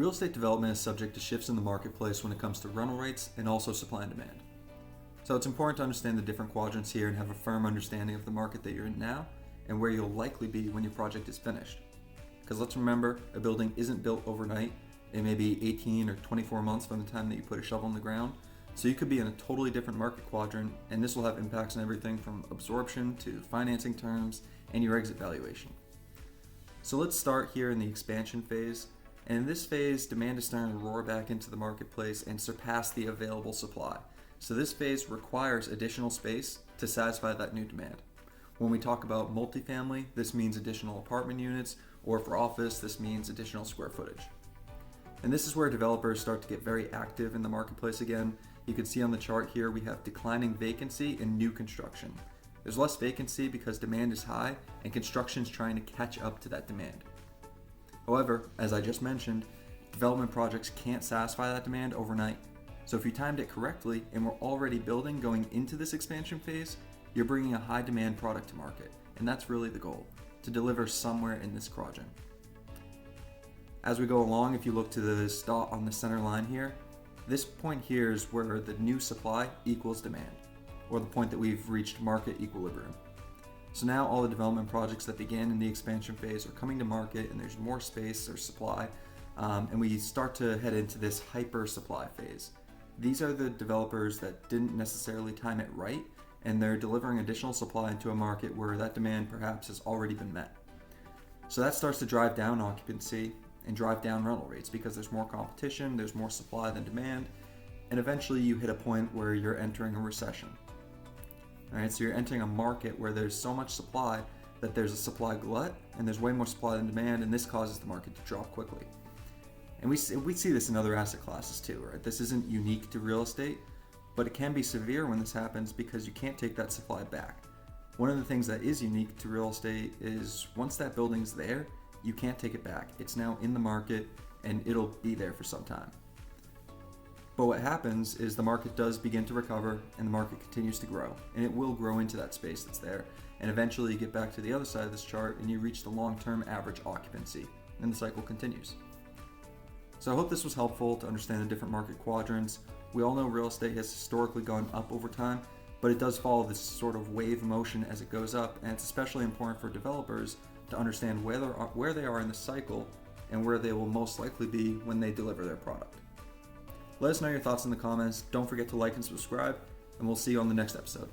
Real estate development is subject to shifts in the marketplace when it comes to rental rates and also supply and demand. So it's important to understand the different quadrants here and have a firm understanding of the market that you're in now and where you'll likely be when your project is finished. Because let's remember, a building isn't built overnight. It may be 18 or 24 months from the time that you put a shovel in the ground. So you could be in a totally different market quadrant, and this will have impacts on everything from absorption to financing terms and your exit valuation. So let's start here in the expansion phase. And in this phase, demand is starting to roar back into the marketplace and surpass the available supply. So this phase requires additional space to satisfy that new demand. When we talk about multifamily, this means additional apartment units, or for office, this means additional square footage. And this is where developers start to get very active in the marketplace again. You can see on the chart here, we have declining vacancy and new construction. There's less vacancy because demand is high and construction is trying to catch up to that demand. However, as I just mentioned, development projects can't satisfy that demand overnight. So if you timed it correctly and we're already building going into this expansion phase, you're bringing a high demand product to market. And that's really the goal, to deliver somewhere in this quadrant. As we go along, if you look to the dot on the center line here, this point here is where the new supply equals demand, or the point that we've reached market equilibrium. So now all the development projects that began in the expansion phase are coming to market and there's more space or supply, and we start to head into this hyper supply phase. These are the developers that didn't necessarily time it right, and they're delivering additional supply into a market where that demand perhaps has already been met. So that starts to drive down occupancy and drive down rental rates because there's more competition, there's more supply than demand, and eventually you hit a point where you're entering a recession. All right, so you're entering a market where there's so much supply that there's a supply glut and there's way more supply than demand, and this causes the market to drop quickly. And we see this in other asset classes too, right? This isn't unique to real estate, but it can be severe when this happens because you can't take that supply back. One of the things that is unique to real estate is once that building's there, you can't take it back. It's now in the market and it'll be there for some time. But what happens is the market does begin to recover and the market continues to grow, and it will grow into that space that's there. And eventually you get back to the other side of this chart and you reach the long-term average occupancy, and the cycle continues. So I hope this was helpful to understand the different market quadrants. We all know real estate has historically gone up over time, but it does follow this sort of wave motion as it goes up, and it's especially important for developers to understand where they are in the cycle and where they will most likely be when they deliver their product. Let us know your thoughts in the comments. Don't forget to like and subscribe, and we'll see you on the next episode.